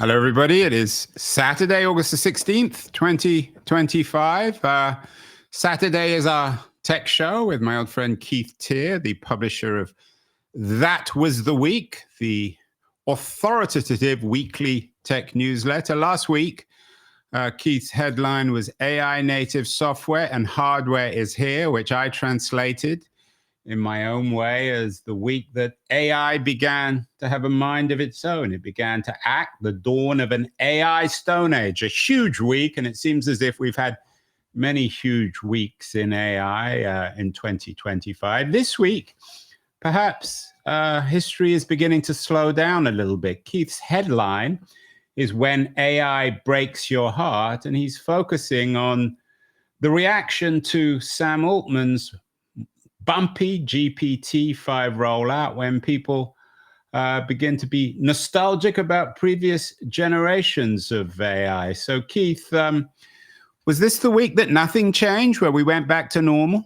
Hello, everybody. It is Saturday, August the 16th, 2025. Saturday is our tech show with my old friend Keith Teare, the publisher of That Was the Week, the authoritative weekly tech newsletter. Last week, Keith's headline was AI native software and hardware is here, which I translated in my own way as the week that AI began to have a mind of its own. It began to act, the dawn of an AI stone age, a huge week. And it seems as if we've had many huge weeks in AI in 2025. This week, perhaps history is beginning to slow down a little bit. Keith's headline is When AI Breaks Your Heart, and he's focusing on the reaction to Sam Altman's bumpy GPT-5 rollout when people begin to be nostalgic about previous generations of AI. So Keith, was this the week that nothing changed, where we went back to normal?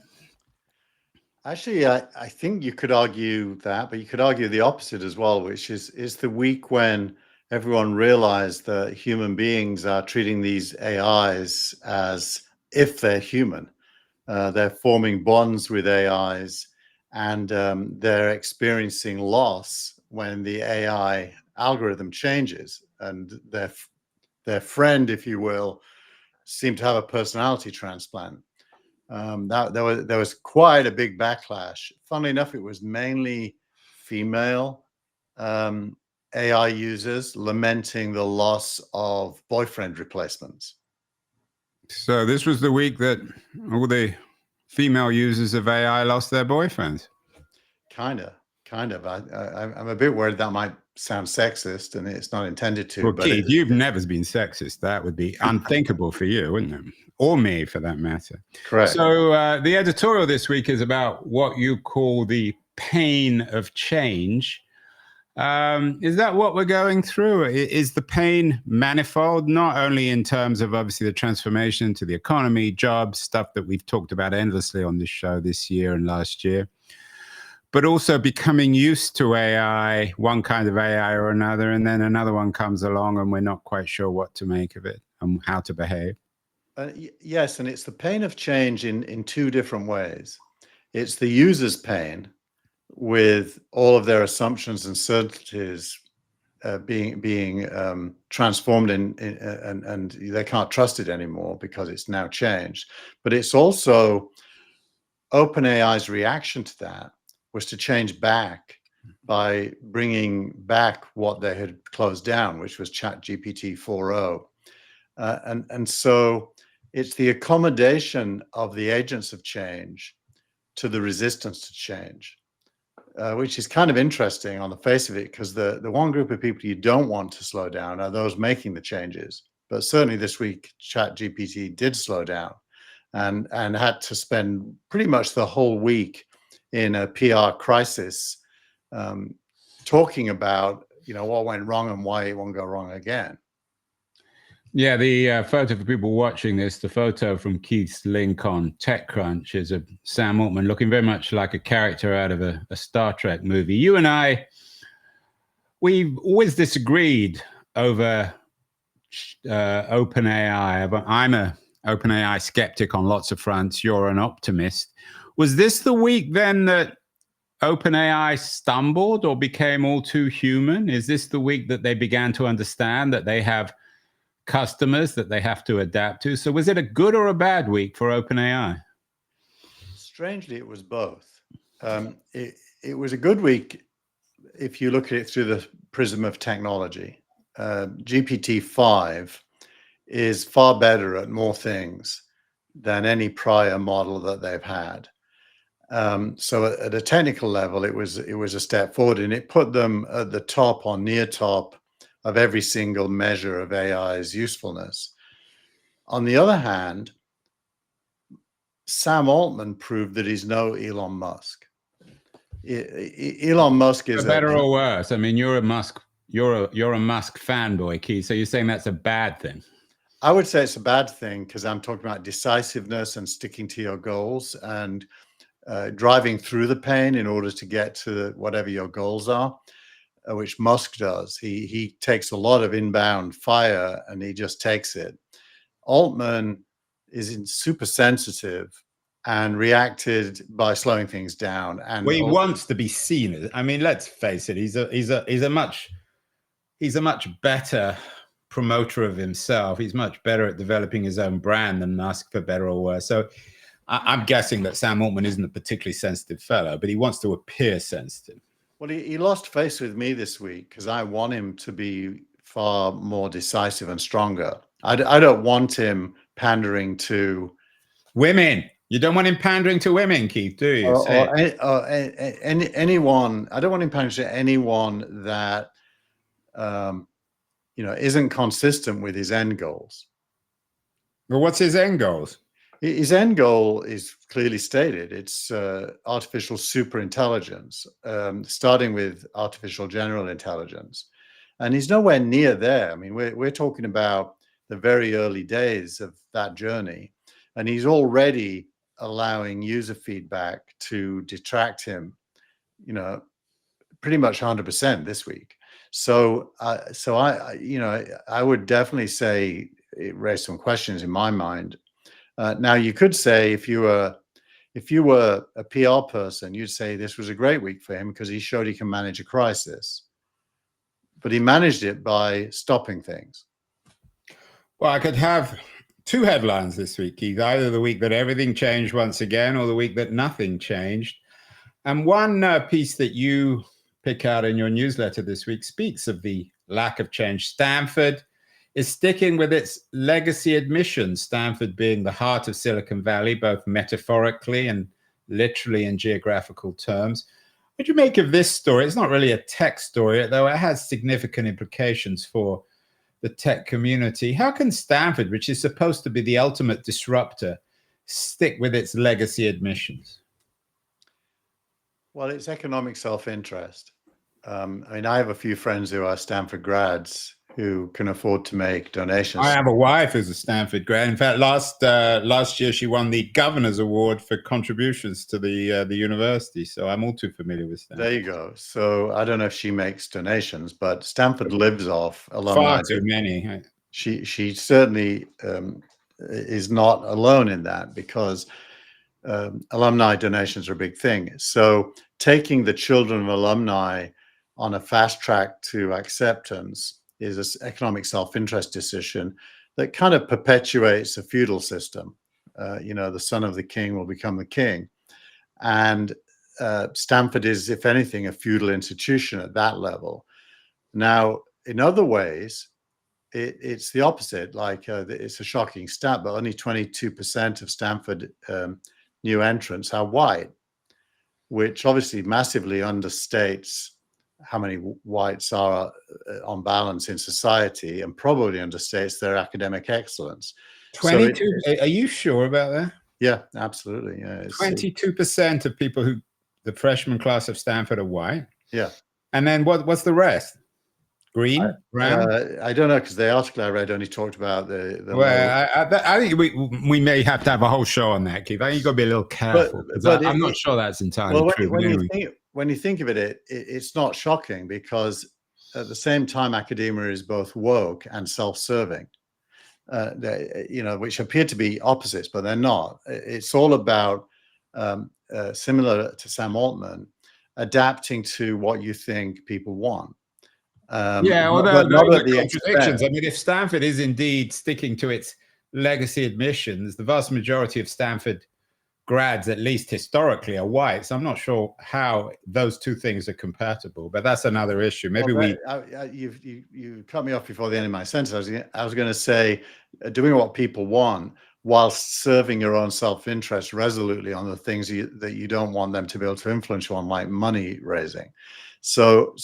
Actually, I think you could argue that, but you could argue the opposite as well, which is the week when everyone realized that human beings are treating these AIs as if they're human. They're forming bonds with AIs, and they're experiencing loss when the AI algorithm changes, and their friend, if you will, seemed to have a personality transplant. There was quite a big backlash. Funnily enough, it was mainly female AI users lamenting the loss of boyfriend replacements. So this was the week that all the female users of AI lost their boyfriends. Kind of. I'm a bit worried that might sound sexist, and it's not intended to. Well, but Keith, you've never been sexist. That would be unthinkable for you, wouldn't it? Or me, for that matter. Correct. So the editorial this week is about what you call the pain of change. Is that what we're going through? Is the pain manifold, not only in terms of obviously the transformation to the economy, jobs, stuff that we've talked about endlessly on this show this year and last year, but also becoming used to AI, one kind of AI or another, and then another one comes along and we're not quite sure what to make of it and how to behave? Yes, and it's the pain of change in two different ways. It's the user's pain, with all of their assumptions and certainties being transformed and they can't trust it anymore because it's now changed. But it's also OpenAI's reaction to that was to change back by bringing back what they had closed down, which was ChatGPT 4.0. And so it's the accommodation of the agents of change to the resistance to change. Which is kind of interesting on the face of it, because the one group of people you don't want to slow down are those making the changes. But certainly this week, ChatGPT did slow down and had to spend pretty much the whole week in a PR crisis, talking about what went wrong and why it won't go wrong again. Yeah, the photo for people watching this, the photo from Keith's link on TechCrunch is of Sam Altman looking very much like a character out of a Star Trek movie. You and I, we've always disagreed over OpenAI. I'm a OpenAI skeptic on lots of fronts. You're an optimist. Was this the week then that OpenAI stumbled or became all too human? Is this the week that they began to understand that they have customers that they have to adapt to? So was it a good or a bad week for OpenAI? Strangely, it was both. It was a good week if you look at it through the prism of technology. GPT-5 is far better at more things than any prior model that they've had. So at a technical level, it was a step forward, and it put them at the top or near top of every single measure of AI's usefulness. On the other hand, Sam Altman proved that he's no Elon Musk. Elon Musk is better or worse. I mean, you're a Musk fanboy, Keith. So you're saying that's a bad thing? I would say it's a bad thing because I'm talking about decisiveness and sticking to your goals and driving through the pain in order to get to whatever your goals are. which Musk does. He takes a lot of inbound fire and he just takes it. Altman is super sensitive and reacted by slowing things down. And well, he wants to be seen. I mean, let's face it. He's a much better promoter of himself. He's much better at developing his own brand than Musk, for better or worse. So I'm guessing that Sam Altman isn't a particularly sensitive fellow, but he wants to appear sensitive. Well, he lost face with me this week because I want him to be far more decisive and stronger. I don't want him pandering to women. You don't want him pandering to women, Keith, do you? Or anyone. I don't want him pandering to anyone that isn't consistent with his end goals. Well, what's his end goals? His end goal is clearly stated. It's artificial superintelligence, starting with artificial general intelligence. And he's nowhere near there. I mean, we're talking about the very early days of that journey. And he's already allowing user feedback to detract him, pretty much 100% this week. So I would definitely say it raised some questions in my mind. Now you could say if you were a PR person, you'd say this was a great week for him because he showed he can manage a crisis. But he managed it by stopping things. Well, I could have two headlines this week, Keith. Either the week that everything changed once again, or the week that nothing changed. And one piece that you pick out in your newsletter this week speaks of the lack of change. Stanford is sticking with its legacy admissions, Stanford being the heart of Silicon Valley, both metaphorically and literally in geographical terms. What do you make of this story? It's not really a tech story, though it has significant implications for the tech community. How can Stanford, which is supposed to be the ultimate disruptor, stick with its legacy admissions? Well, it's economic self-interest. I mean, I have a few friends who are Stanford grads who can afford to make donations. I have a wife who's a Stanford grad. In fact, last year she won the Governor's Award for contributions to the university. So I'm all too familiar with Stanford. There you go. So I don't know if she makes donations, but Stanford lives off alumni. Far too many. She certainly is not alone in that, because alumni donations are a big thing. So taking the children of alumni on a fast track to acceptance is an economic self-interest decision that kind of perpetuates a feudal system. The son of the king will become the king. And Stanford is, if anything, a feudal institution at that level. Now, in other ways, it's the opposite. Like it's a shocking stat, but only 22% of Stanford new entrants are white, which obviously massively understates how many whites are on balance in society, and probably understates their academic excellence. 22? Are you sure about that? Yeah, absolutely. Yeah, 22% of people the freshman class of Stanford are white. Yeah. And then what's the rest? Green, brown? I don't know, because the article I read only talked about the well, I think we may have to have a whole show on that, Keith. I think you've got to be a little careful, but I'm not sure that's entirely true. When you think of it, it's not shocking, because at the same time, academia is both woke and self-serving, which appear to be opposites, but they're not. It's all about, similar to Sam Altman, adapting to what you think people want. Although the contradictions. I mean, if Stanford is indeed sticking to its legacy admissions, the vast majority of Stanford grads, at least historically, are white. So I'm not sure how those two things are compatible, but that's another issue. Maybe you cut me off before the end of my sentence. I was going to say, doing what people want while serving your own self-interest resolutely on the things that you don't want them to be able to influence you on, like money raising. So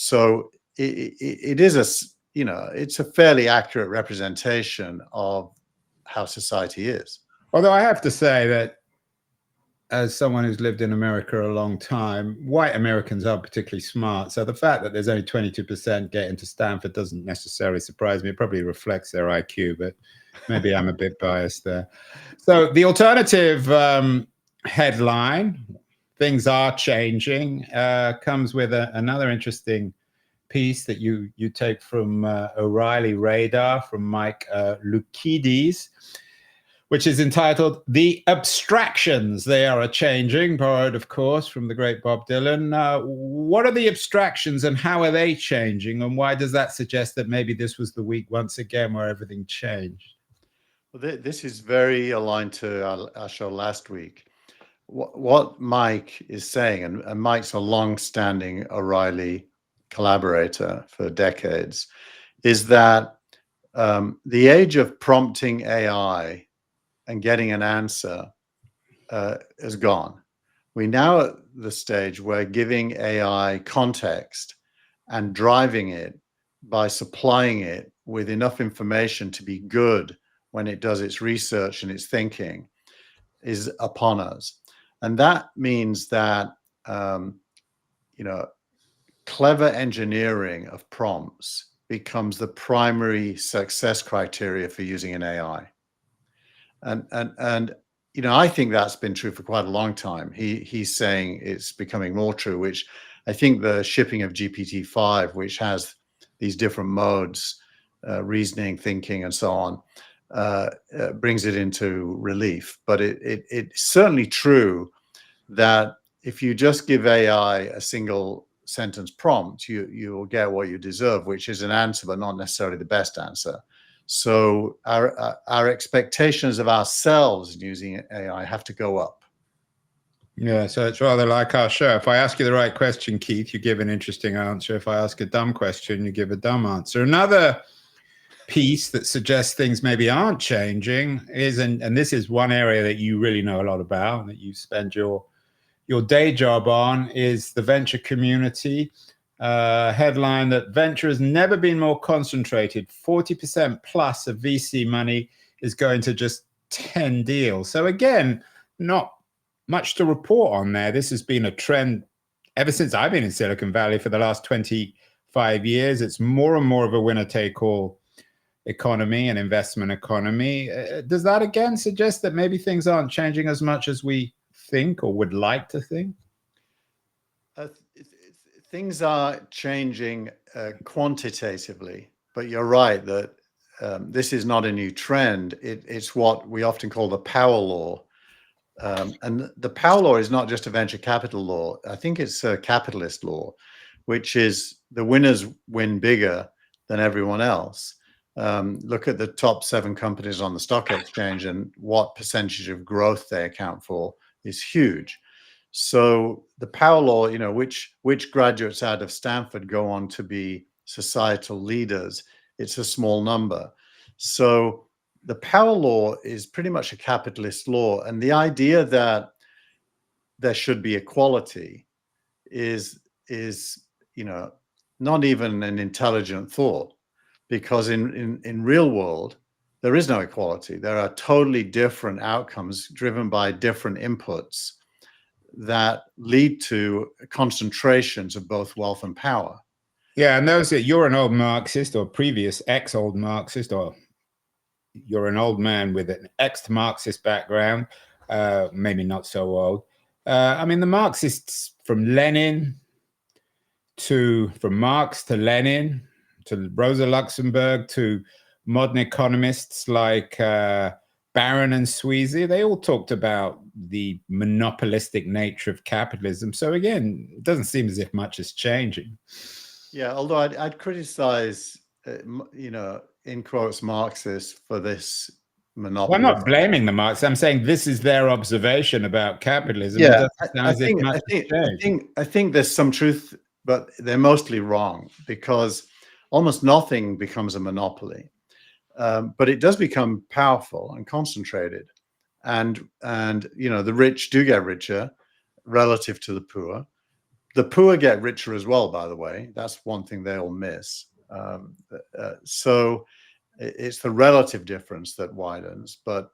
it is it's a fairly accurate representation of how society is. Although I have to say that, as someone who's lived in America a long time, white Americans are particularly smart. So the fact that there's only 22% get into Stanford doesn't necessarily surprise me. It probably reflects their IQ, but maybe I'm a bit biased there. So the alternative headline, things are changing, comes with another interesting piece that you take from O'Reilly Radar from Mike Lukides, which is entitled "The Abstractions They Are A-Changing," borrowed, of course, from the great Bob Dylan. What are the abstractions and how are they changing? And why does that suggest that maybe this was the week once again where everything changed? Well, this is very aligned to our show last week. What Mike is saying, and Mike's a long-standing O'Reilly collaborator for decades, is that the age of prompting AI and getting an answer is gone. We're now at the stage where giving AI context and driving it by supplying it with enough information to be good when it does its research and its thinking is upon us. And that means that, clever engineering of prompts becomes the primary success criteria for using an AI. And I think that's been true for quite a long time. He's saying it's becoming more true, which I think the shipping of GPT-5, which has these different modes, reasoning, thinking, and so on, brings it into relief. But it's certainly true that if you just give AI a single sentence prompt, you will get what you deserve, which is an answer, but not necessarily the best answer. So our expectations of ourselves using AI have to go up. Yeah, so it's rather like our show. If I ask you the right question, Keith, you give an interesting answer. If I ask a dumb question, you give a dumb answer. Another piece that suggests things maybe aren't changing is, and this is one area that you really know a lot about and that you spend your day job on, is the venture community. Headline that venture has never been more concentrated. 40% plus of VC money is going to just 10 deals. So again, not much to report on there. This has been a trend ever since I've been in Silicon Valley for the last 25 years. It's more and more of a winner-take-all economy and investment economy. Does that again suggest that maybe things aren't changing as much as we think or would like to think? Things are changing quantitatively, but you're right that this is not a new trend. It's what we often call the power law. And the power law is not just a venture capital law. I think it's a capitalist law, which is the winners win bigger than everyone else. Look at the top 7 companies on the stock exchange and what percentage of growth they account for is huge. So the power law, which graduates out of Stanford go on to be societal leaders, it's a small number. So the power law is pretty much a capitalist law. And the idea that there should be equality is not even an intelligent thought, because in real world, there is no equality. There are totally different outcomes driven by different inputs that lead to concentrations of both wealth and power. Yeah, and those that you're an old Marxist or previous ex-old Marxist, or you're an old man with an ex-Marxist background, maybe not so old. I mean, the Marxists from Marx to Lenin, to Rosa Luxemburg, to modern economists like Barron and Sweezy, they all talked about the monopolistic nature of capitalism. So again, it doesn't seem as if much is changing. Yeah, although I'd criticize, in quotes, Marxists for this monopoly. Well, I'm not blaming the Marxists. I'm saying this is their observation about capitalism. Yeah, I think there's some truth, but they're mostly wrong, because almost nothing becomes a monopoly. But it does become powerful and concentrated, and the rich do get richer relative to the poor. The poor get richer as well, by the way. That's one thing they all miss. So it's the relative difference that widens, but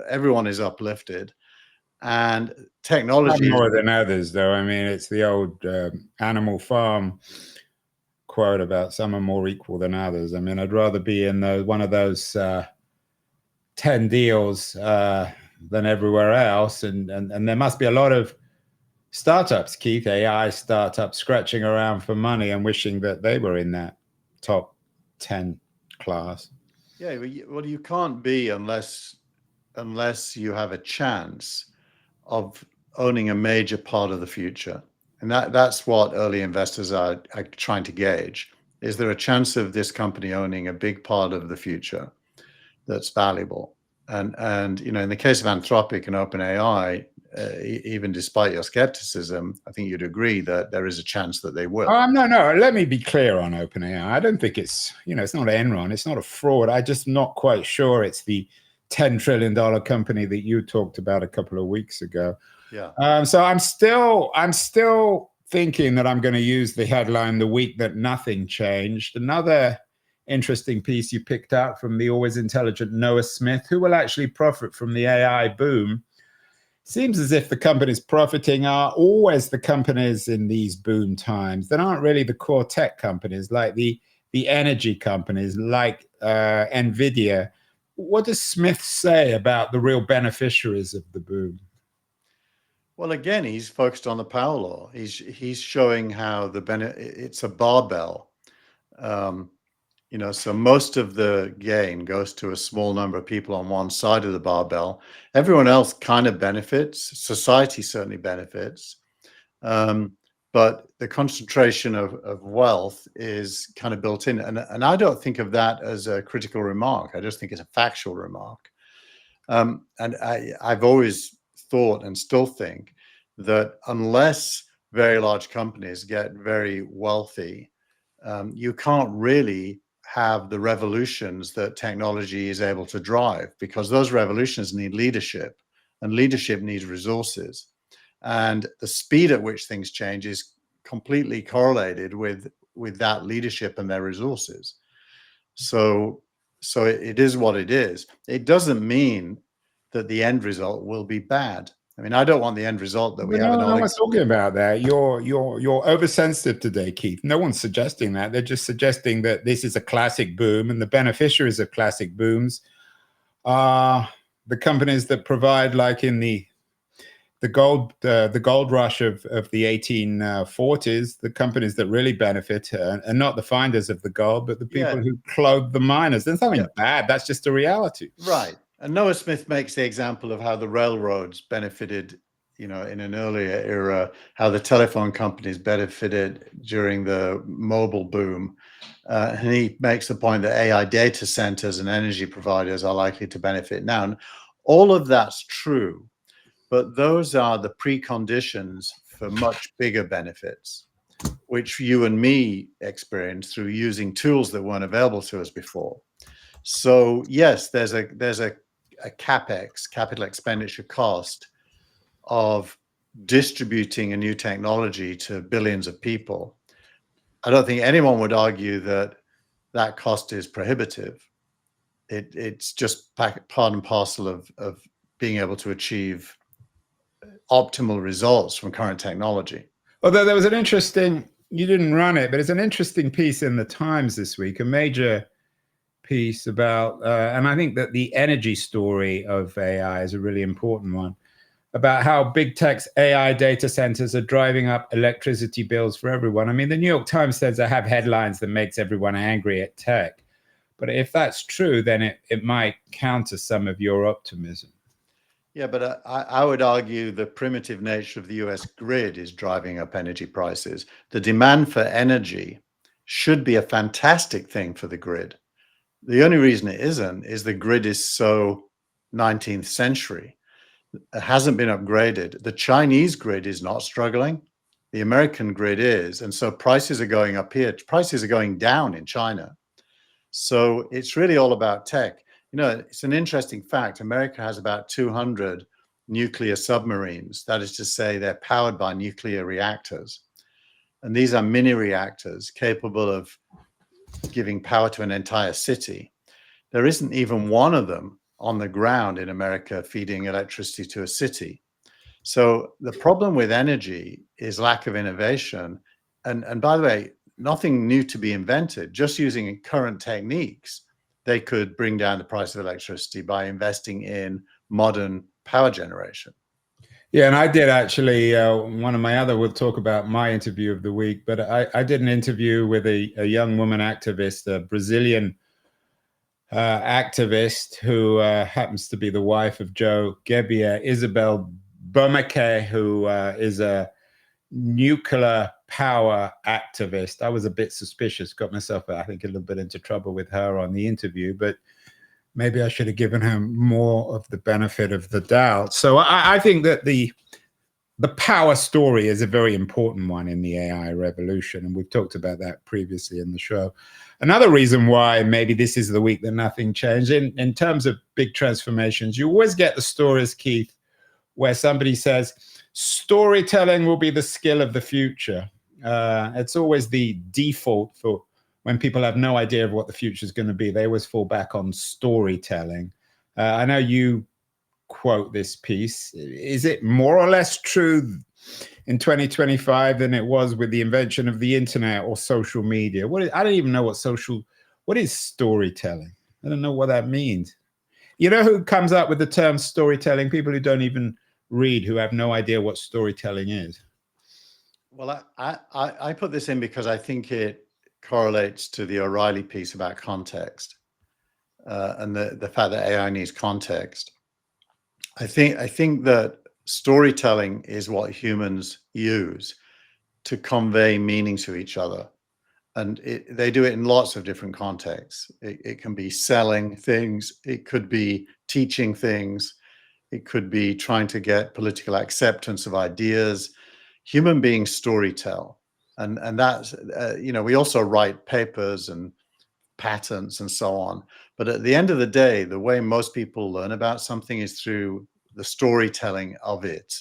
everyone is uplifted, and technology more than others, though. I mean, it's the old Animal Farm quote about some are more equal than others. I mean, I'd rather be in one of those 10 deals than everywhere else, and there must be a lot of startups, Keith, AI startups scratching around for money and wishing that they were in that top 10 class. Yeah, well, you can't be unless you have a chance of owning a major part of the future. And that's what early investors are trying to gauge. Is there a chance of this company owning a big part of the future that's valuable? And in the case of Anthropic and OpenAI, even despite your skepticism, I think you'd agree that there is a chance that they will. No. Let me be clear on OpenAI. I don't think it's it's not Enron. It's not a fraud. I'm just not quite sure it's the $10 trillion company that you talked about a couple of weeks ago. Yeah. So I'm still thinking that I'm going to use the headline "The Week That Nothing Changed." Another interesting piece you picked out from the always intelligent Noah Smith, who will actually profit from the AI boom. Seems as if the companies profiting are always the companies in these boom times that aren't really the core tech companies, like the energy companies, like NVIDIA. What does Smith say about the real beneficiaries of the boom? Well, again, he's focused on the power law. He's showing how it's a barbell. So most of the gain goes to a small number of people on one side of the barbell. Everyone else kind of benefits. Society certainly benefits. But the concentration of wealth is kind of built in. And I don't think of that as a critical remark. I just think it's a factual remark. And I've always thought and still think that unless very large companies get very wealthy, you can't really have the revolutions that technology is able to drive, because those revolutions need leadership, and leadership needs resources. And the speed at which things change is completely correlated with that leadership and their resources. So it is what it is. It doesn't mean that the end result will be bad. I mean, I don't want the end result that we have. No one's talking about that. You're oversensitive today, Keith. No one's suggesting that. They're just suggesting that this is a classic boom, and the beneficiaries of classic booms are the companies that provide, like in the gold rush of the 1840s, the companies that really benefit are not the finders of the gold, but the people who clothed the miners. There's nothing bad. That's just a reality. Right. And Noah Smith makes the example of how the railroads benefited, in an earlier era, how the telephone companies benefited during the mobile boom. And he makes the point that AI data centers and energy providers are likely to benefit now. And all of that's true, but those are the preconditions for much bigger benefits, which you and me experienced through using tools that weren't available to us before. So yes, there's a CapEx, capital expenditure cost of distributing a new technology to billions of people. I don't think anyone would argue that cost is prohibitive. It's just part and parcel of being able to achieve optimal results from current technology. Although there was an interesting, you didn't run it, but it's an interesting piece in the Times this week, a major piece about, and I think that the energy story of AI is a really important one, about how big tech's AI data centers are driving up electricity bills for everyone. I mean, the New York Times says they have headlines that makes everyone angry at tech. But if that's true, then it might counter some of your optimism. Yeah, but I would argue the primitive nature of the US grid is driving up energy prices. The demand for energy should be a fantastic thing for the grid. The only reason it isn't is the grid is so 19th century. It hasn't been upgraded. The Chinese grid is not struggling. The American grid is. And so prices are going up here. Prices are going down in China. So it's really all about tech. It's an interesting fact. America has about 200 nuclear submarines. That is to say, they're powered by nuclear reactors. And these are mini reactors capable of giving power to an entire city. There isn't even one of them on the ground in America feeding electricity to a city. So the problem with energy is lack of innovation. And by the way, nothing new to be invented. Just using current techniques, they could bring down the price of electricity by investing in modern power generation. Yeah, and I did actually, one of my other, we'll talk about my interview of the week, but I did an interview with a young woman activist, a Brazilian activist who happens to be the wife of Joe Gebbia, Isabel Bamake, who is a nuclear power activist. I was a bit suspicious, got myself, I think, a little bit into trouble with her on the interview, but maybe I should have given her more of the benefit of the doubt. So I think that the power story is a very important one in the AI revolution, and we've talked about that previously in the show. Another reason why maybe this is the week that nothing changed, in terms of big transformations, you always get the stories, Keith, where somebody says, storytelling will be the skill of the future. It's always the default for when people have no idea of what the future is going to be. They always fall back on storytelling. I know you quote this piece. Is it more or less true in 2025 than it was with the invention of the internet or social media? I don't even know what is storytelling? I don't know what that means. You know who comes up with the term storytelling? People who don't even read, who have no idea what storytelling is. Well, I put this in because I think it correlates to the O'Reilly piece about context, and the fact that AI needs context. I think that storytelling is what humans use to convey meaning to each other, and they do it in lots of different contexts. It can be selling things, it could be teaching things, it could be trying to get political acceptance of ideas. Human beings storytell, and that's we also write papers and patents and so on. But at the end of the day, the way most people learn about something is through the storytelling of it.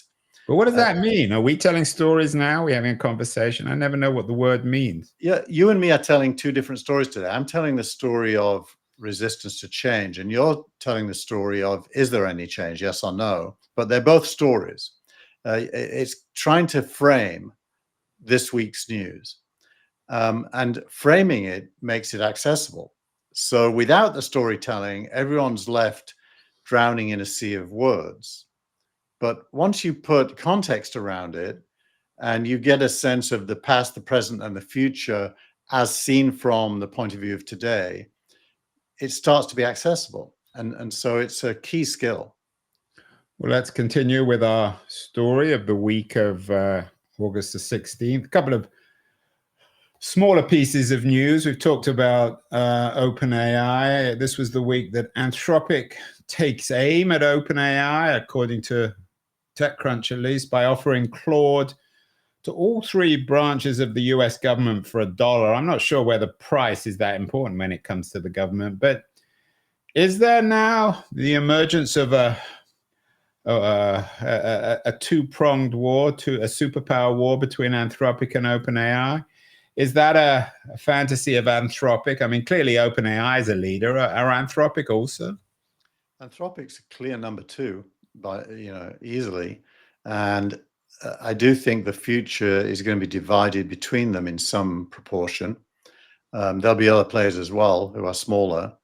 But what does that mean? Are we telling stories now? Are we having a conversation? I never know what the word means. Yeah, you and me are telling two different stories today. I'm telling the story of resistance to change, and you're telling the story of, is there any change, yes or no? But they're both stories. It's trying to frame this week's news. And framing it makes it accessible. So without the storytelling, everyone's left drowning in a sea of words. But once you put context around it and you get a sense of the past, the present, and the future as seen from the point of view of today, it starts to be accessible. And so it's a key skill. Well, let's continue with our story of the week of August the 16th. A couple of smaller pieces of news. We've talked about OpenAI. This was the week that Anthropic takes aim at OpenAI, according to TechCrunch at least, by offering Claude to all three branches of the US government for $1. I'm not sure where the price is that important when it comes to the government, but is there now the emergence of a two-pronged war, a superpower war between Anthropic and OpenAI? Is that a fantasy of Anthropic? I mean, clearly OpenAI is a leader. Are Anthropic also? Anthropic's a clear number two, easily. And I do think the future is going to be divided between them in some proportion. There'll be other players as well who are smaller,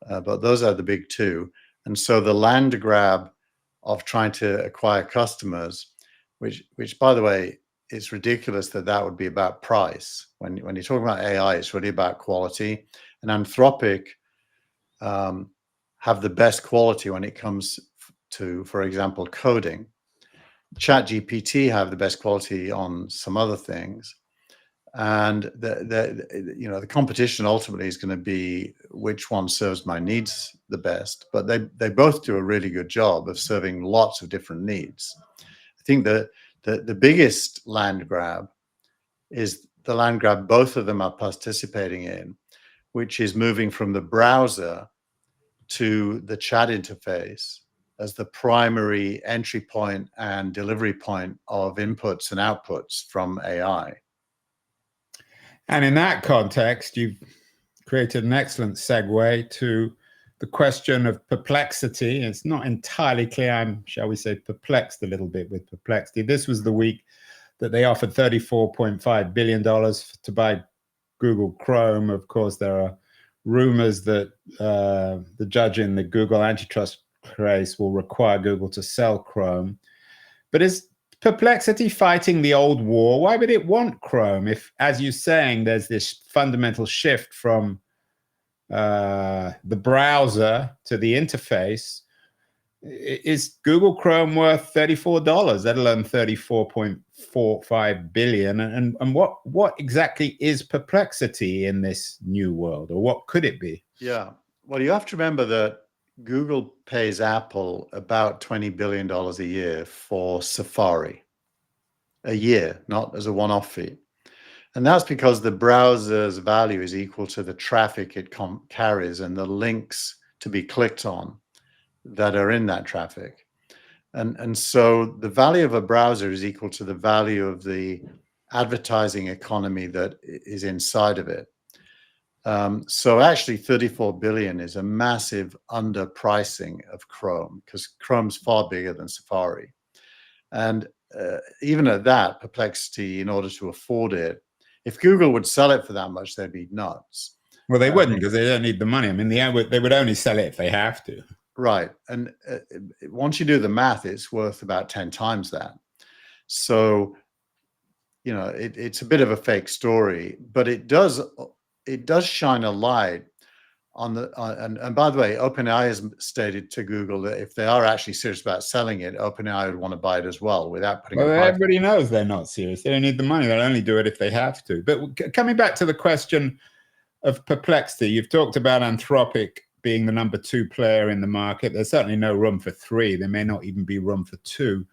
but those are the big two. And so the land grab of trying to acquire customers, which by the way, it's ridiculous that would be about price. When you're talking about AI, it's really about quality. And Anthropic have the best quality when it comes to, for example, coding. ChatGPT have the best quality on some other things. And the competition ultimately is going to be which one serves my needs the best. But they both do a really good job of serving lots of different needs. I think that the biggest land grab is the land grab both of them are participating in, which is moving from the browser to the chat interface as the primary entry point and delivery point of inputs and outputs from AI. And in that context, you've created an excellent segue to the question of Perplexity. It's not entirely clear. I'm, shall we say, perplexed a little bit with Perplexity. This was the week that they offered $34.5 billion to buy Google Chrome. Of course, there are rumors that the judge in the Google antitrust case will require Google to sell Chrome. But is Perplexity fighting the old war? Why would it want Chrome if, as you're saying, there's this fundamental shift from the browser to the interface? Is Google Chrome worth $34, let alone 34.45 billion? And what exactly is Perplexity in this new world, or what could it be? Yeah. Well, you have to remember that Google pays Apple about $20 billion a year for Safari, a year, not as a one-off fee. And that's because the browser's value is equal to the traffic it carries and the links to be clicked on that are in that traffic. And so the value of a browser is equal to the value of the advertising economy that is inside of it. So actually 34 billion is a massive underpricing of Chrome, because Chrome's far bigger than Safari. And even at that, Perplexity, in order to afford it, if Google would sell it for that much, they'd be nuts. Well, they wouldn't, because they don't need the money. I mean, they would only sell it if they have to. Right. And once you do the math, it's worth about 10 times that. So, you know, it's a bit of a fake story, but it does shine a light on the, and by the way, OpenAI has stated to Google that if they are actually serious about selling it, OpenAI would want to buy it as well without putting. Well, everybody knows they're not serious. They don't need the money. They'll only do it if they have to. But coming back to the question of Perplexity, you've talked about Anthropic being the number 2 player in the market. There's certainly no room for 3. There may not even be room for 2.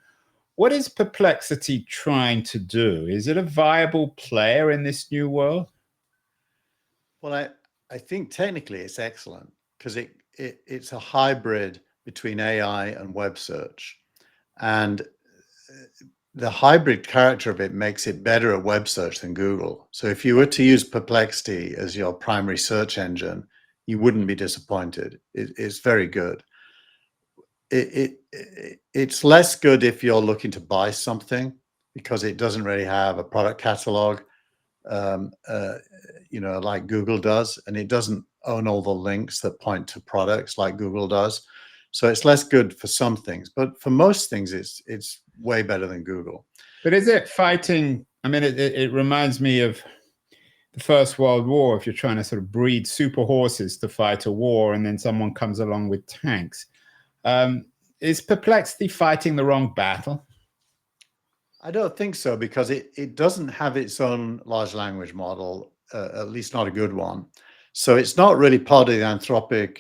What is Perplexity trying to do? Is it a viable player in this new world? Well, I think technically it's excellent, because it's a hybrid between AI and web search. And the hybrid character of it makes it better at web search than Google. So if you were to use Perplexity as your primary search engine, you wouldn't be disappointed. It's very good. It's less good if you're looking to buy something, because it doesn't really have a product catalog, you know, like Google does, and it doesn't own all the links that point to products like Google does. So it's less good for some things, but for most things, it's way better than Google. But is it fighting? I mean, it reminds me of the First World War. If you're trying to sort of breed super horses to fight a war, and then someone comes along with tanks, is Perplexity fighting the wrong battle? I don't think so, because it doesn't have its own large language model, at least not a good one. So it's not really part of the Anthropic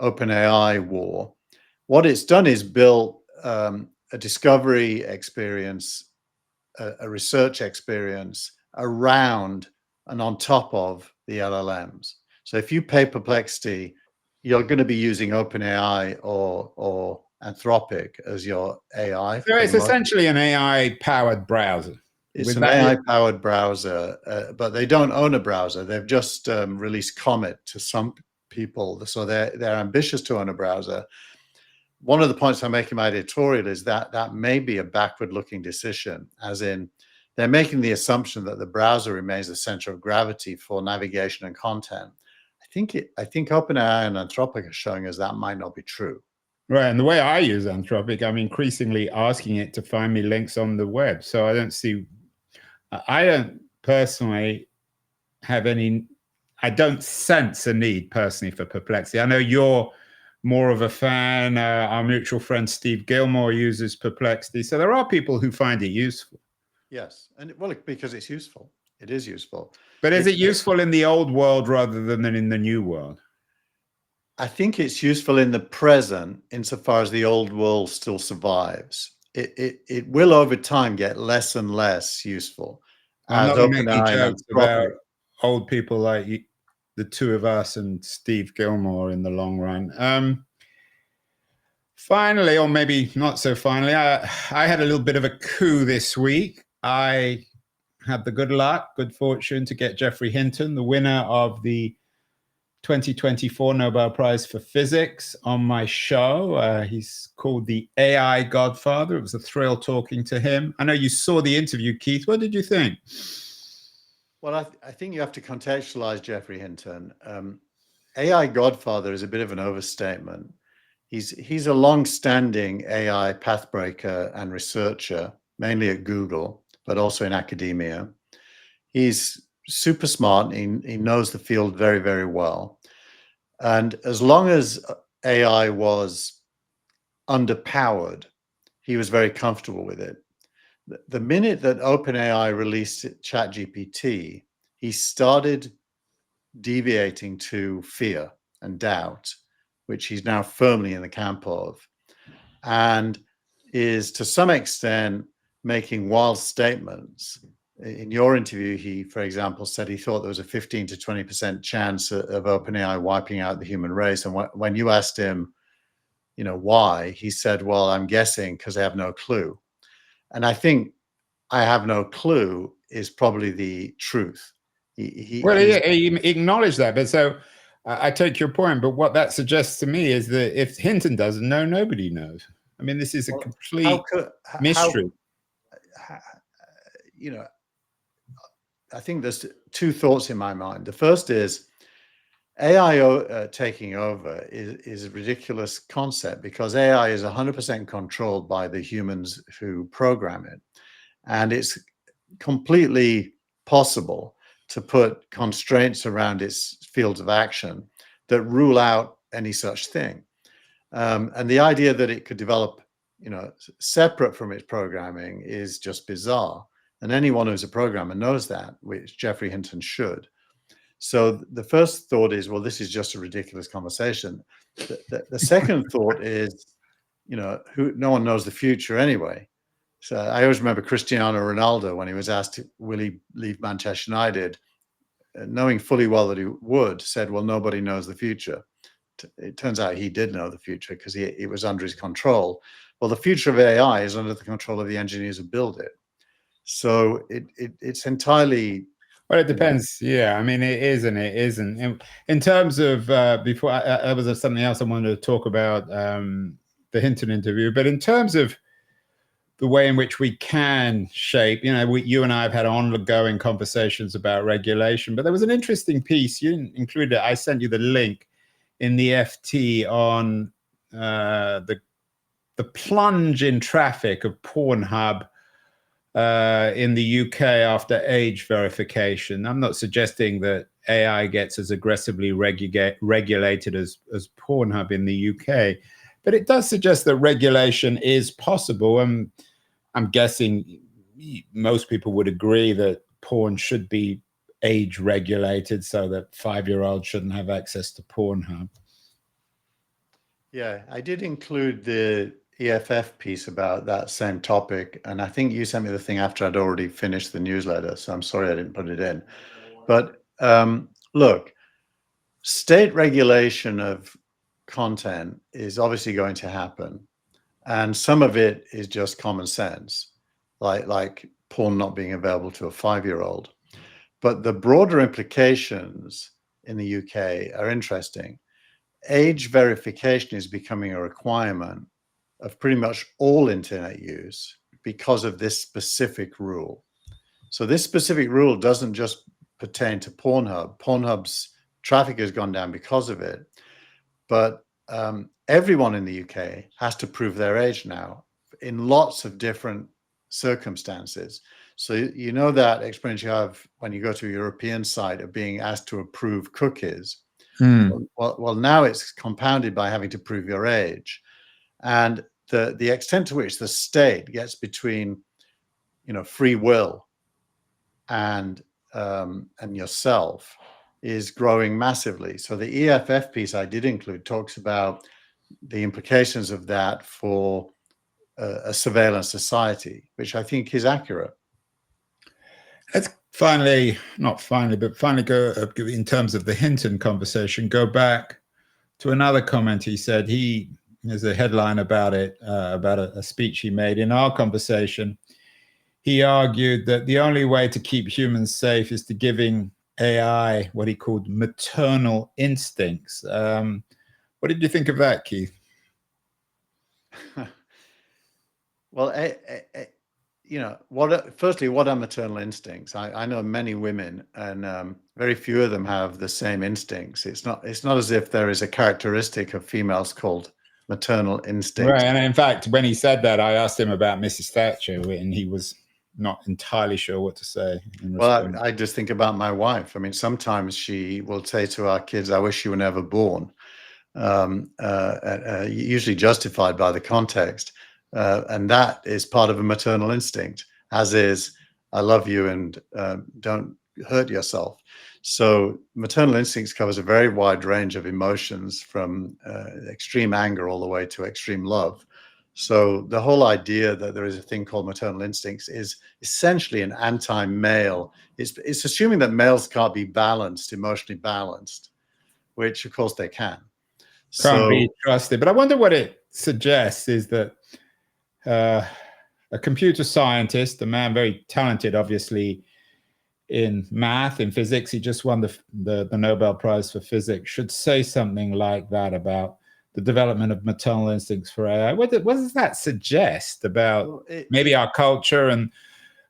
OpenAI war. What it's done is built a discovery experience, a research experience around and on top of the LLMs. So if you pay Perplexity, you're going to be using OpenAI or Anthropic as your AI. So it's essentially an AI-powered browser. It's an AI-powered browser, but they don't own a browser. They've just released Comet to some people, so they're ambitious to own a browser. One of the points I make in my editorial is that that may be a backward-looking decision, as in they're making the assumption that the browser remains the center of gravity for navigation and content. I think OpenAI and Anthropic are showing us that might not be true. Right, and the way I use Anthropic, I'm increasingly asking it to find me links on the web. So I don't personally have any, I don't sense a need personally for Perplexity. I know you're more of a fan. Our mutual friend Steve Gilmore uses Perplexity. So there are people who find it useful. Yes, and well, because it's useful. It is useful. But is it useful in the old world rather than in the new world? I think it's useful in the present, insofar as the old world still survives. It will over time get less and less useful. I'm not making jokes about old people like the two of us and Steve Gilmore in the long run. Finally, or maybe not so finally, I had a little bit of a coup this week. I had the good fortune to get Geoffrey Hinton, the winner of the 2024 Nobel Prize for Physics, on my show. He's called the AI Godfather. It was a thrill talking to him. I know you saw the interview, Keith. What did you think? Well, I think you have to contextualize Geoffrey Hinton. AI Godfather is a bit of an overstatement. He's a long-standing AI pathbreaker and researcher, mainly at Google, but also in academia. He's super smart. He knows the field very, very well. And as long as AI was underpowered, he was very comfortable with it. The minute that OpenAI released ChatGPT, he started deviating to fear and doubt, which he's now firmly in the camp of, and is to some extent making wild statements. In your interview, he, for example, said he thought there was a 15 to 20% chance of OpenAI wiping out the human race. And when you asked him, why, he said, well, I'm guessing because I have no clue. And I think I have no clue is probably the truth. He acknowledged that, but so I take your point. But what that suggests to me is that if Hinton doesn't know, nobody knows. I mean, this is a complete mystery. I think there's two thoughts in my mind. The first is AI taking over is a ridiculous concept because AI is 100% controlled by the humans who program it. And it's completely possible to put constraints around its fields of action that rule out any such thing. And the idea that it could develop, separate from its programming is just bizarre. And anyone who's a programmer knows that, which Geoffrey Hinton should. So the first thought is, well, this is just a ridiculous conversation. The second thought is, no one knows the future anyway. So I always remember Cristiano Ronaldo when he was asked, will he leave Manchester United? Knowing fully well that he would, said, well, nobody knows the future. It turns out he did know the future because it was under his control. Well, the future of AI is under the control of the engineers who build it. So it's entirely... Well, it depends. Yeah, I mean, it is and it isn't. In terms of, before, there was something else I wanted to talk about, the Hinton interview, but in terms of the way in which we can shape, you and I have had ongoing conversations about regulation, but there was an interesting piece, you included it, I sent you the link in the FT on the plunge in traffic of Pornhub in the UK after age verification. I'm not suggesting that AI gets as aggressively regulated as Pornhub in the UK, but it does suggest that regulation is possible. And I'm guessing most people would agree that porn should be age regulated so that 5-year-olds shouldn't have access to Pornhub. Yeah, I did include the EFF piece about that same topic, and I think you sent me the thing after I'd already finished the newsletter, so I'm sorry I didn't put it in. But look, state regulation of content is obviously going to happen, and some of it is just common sense, like porn not being available to a 5-year-old. But the broader implications in the UK are interesting. Age verification is becoming a requirement of pretty much all internet use because of this specific rule. So this specific rule doesn't just pertain to Pornhub. Pornhub's traffic has gone down because of it, but everyone in the UK has to prove their age now in lots of different circumstances. So you know that experience you have when you go to a European site of being asked to approve cookies. Well, now it's compounded by having to prove your age. And the extent to which the state gets between, free will and yourself is growing massively. So the EFF piece I did include talks about the implications of that for a surveillance society, which I think is accurate. Let's finally go, in terms of the Hinton conversation, go back to another comment he said. There's a headline about it, about a speech he made in our conversation. He argued that the only way to keep humans safe is to giving AI what he called maternal instincts. What did you think of that, Keith? Well, firstly, what are maternal instincts? I know many women, and very few of them have the same instincts. It's not as if there is a characteristic of females called maternal instinct. Right. And in fact, when he said that, I asked him about Mrs. Thatcher, and he was not entirely sure what to say in Well, response. I just think about my wife. I mean, sometimes she will say to our kids, "I wish you were never born," usually justified by the context. And that is part of a maternal instinct, as is, "I love you and don't hurt yourself." So maternal instincts covers a very wide range of emotions, from extreme anger all the way to extreme love. So the whole idea that there is a thing called maternal instincts is essentially an anti-male. It's assuming that males can't be balanced, emotionally balanced, which of course they can. Can't be trusted. But I wonder what it suggests is that a computer scientist, a man very talented, obviously, in math, in physics, he just won the Nobel Prize for Physics, should say something like that about the development of maternal instincts for AI. What does that suggest about maybe our culture, and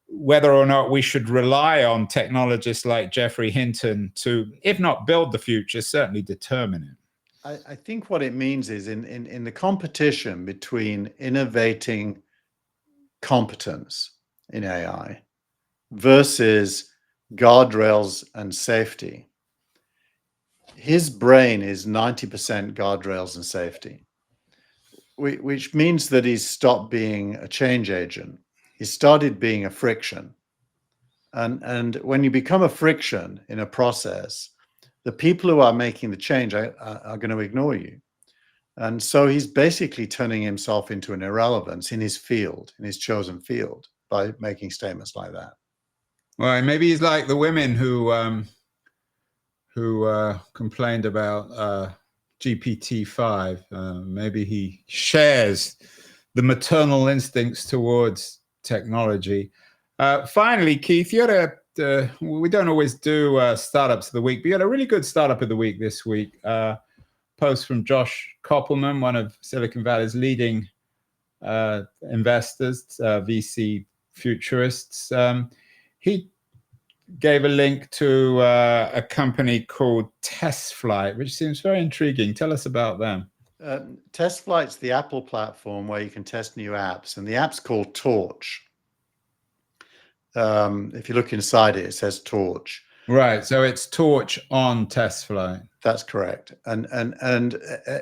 whether or not we should rely on technologists like Geoffrey Hinton to, if not build the future, certainly determine it? I think what it means is in the competition between innovating competence in AI versus guardrails and safety, his brain is 90% guardrails and safety, which means that he's stopped being a change agent. He started being a friction. And when you become a friction in a process, the people who are making the change are going to ignore you. And so he's basically turning himself into an irrelevance in his field, in his chosen field, by making statements like that. Well, maybe he's like the women who complained about GPT-5. Maybe he shares the maternal instincts towards technology. Finally, Keith, you had we don't always do startups of the week, but you had a really good startup of the week this week. Post from Josh Koppelman, one of Silicon Valley's leading investors, VC futurists. He gave a link to a company called TestFlight, which seems very intriguing. Tell us about them. TestFlight's the Apple platform where you can test new apps, and the app's called Torch. If you look inside it, it says Torch. Right, so it's Torch on TestFlight. That's correct. And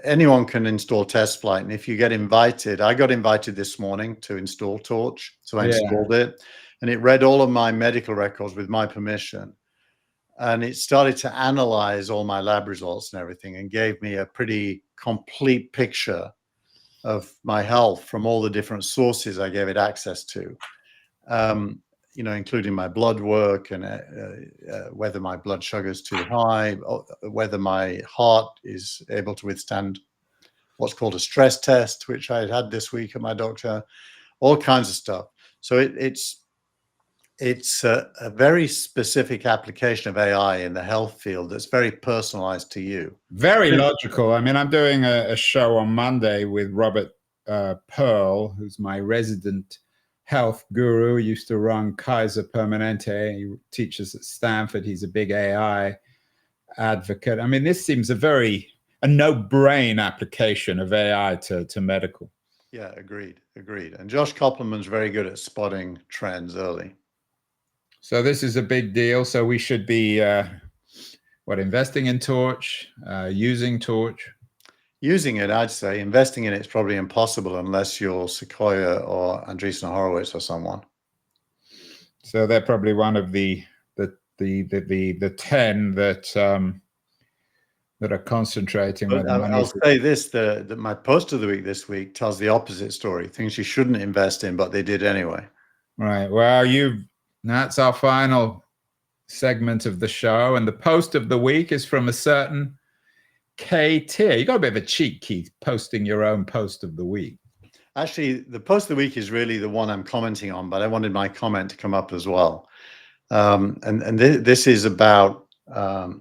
anyone can install TestFlight. And if you get invited, I got invited this morning to install Torch, so I installed it, and it read all of my medical records with my permission. And it started to analyze all my lab results and everything, and gave me a pretty complete picture of my health from all the different sources I gave it access to. Including my blood work, and whether my blood sugar is too high, whether my heart is able to withstand what's called a stress test, which I had this week at my doctor, all kinds of stuff. So it's a very specific application of AI in the health field that's very personalized to you. Very logical. I mean, I'm doing a show on Monday with Robert Pearl, who's my resident health guru. He used to run Kaiser Permanente. He teaches at Stanford. He's a big AI advocate. I mean, this seems a no-brain application of AI to medical. Yeah, agreed. And Josh Koppelman's very good at spotting trends early. So this is a big deal. So we should be investing in Torch, using Torch? Using it, I'd say. Investing in it's probably impossible unless you're Sequoia or Andreessen Horowitz or someone. So they're probably one of the 10 that are concentrating. But I'll say this: that my post of the week this week tells the opposite story. Things you shouldn't invest in, but they did anyway. Right. Well, that's our final segment of the show, and the post of the week is from a certain K Tier. You got a bit of a cheat, Keith, posting your own post of the week. Actually, the post of the week is really the one I'm commenting on, but I wanted my comment to come up as well. This is about a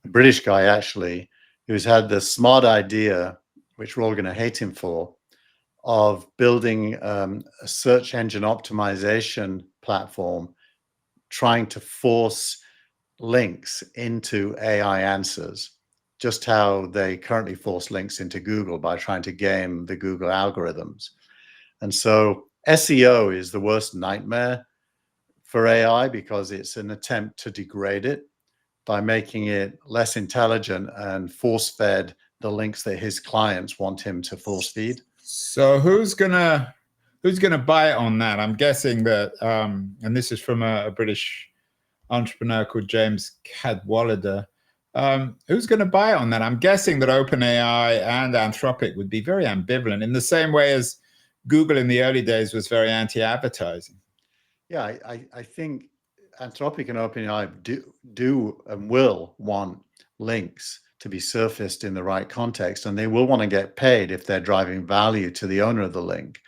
British guy, actually, who's had the smart idea, which we're all going to hate him for, of building a search engine optimization platform, trying to force links into AI answers just how they currently force links into Google by trying to game the Google algorithms. And so SEO is the worst nightmare for AI because it's an attempt to degrade it by making it less intelligent and force-fed the links that his clients want him to force feed. So who's gonna buy it on that? I'm guessing that, and this is from a British entrepreneur called James Cadwallader. Who's going to buy it on that? I'm guessing that OpenAI and Anthropic would be very ambivalent, in the same way as Google in the early days was very anti-advertising. Yeah, I think Anthropic and OpenAI do and will want links to be surfaced in the right context, and they will want to get paid if they're driving value to the owner of the link.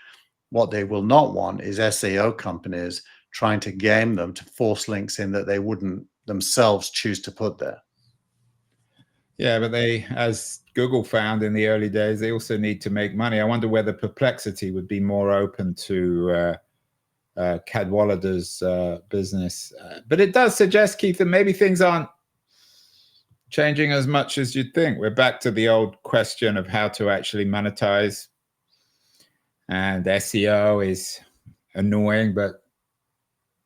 What they will not want is SEO companies trying to game them to force links in that they wouldn't themselves choose to put there. Yeah, but they, as Google found in the early days, they also need to make money. I wonder whether Perplexity would be more open to Cadwallader's business. But it does suggest, Keith, that maybe things aren't changing as much as you'd think. We're back to the old question of how to actually monetize. And SEO is annoying, but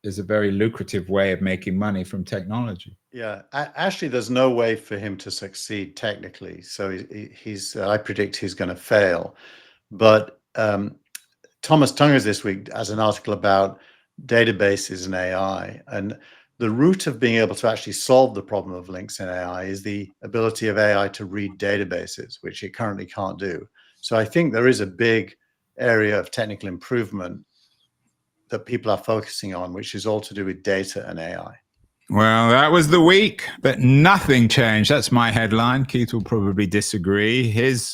is a very lucrative way of making money from technology. Yeah, actually, there's no way for him to succeed technically. So I predict he's going to fail. But Thomas Tungers this week has an article about databases and AI. And the root of being able to actually solve the problem of links in AI is the ability of AI to read databases, which it currently can't do. So I think there is a big area of technical improvement that people are focusing on, which is all to do with data and AI. Well, that was the week that nothing changed. That's my headline. Keith will probably disagree. His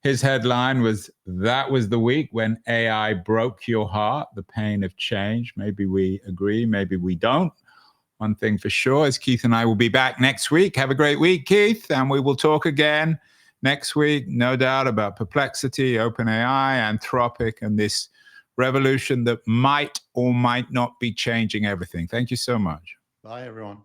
headline was, that was the week when AI broke your heart, the pain of change. Maybe we agree, maybe we don't. One thing for sure is Keith and I will be back next week. Have a great week, Keith, and we will talk again next week, no doubt, about Perplexity, OpenAI, Anthropic, and this revolution that might or might not be changing everything. Thank you so much. Bye, everyone.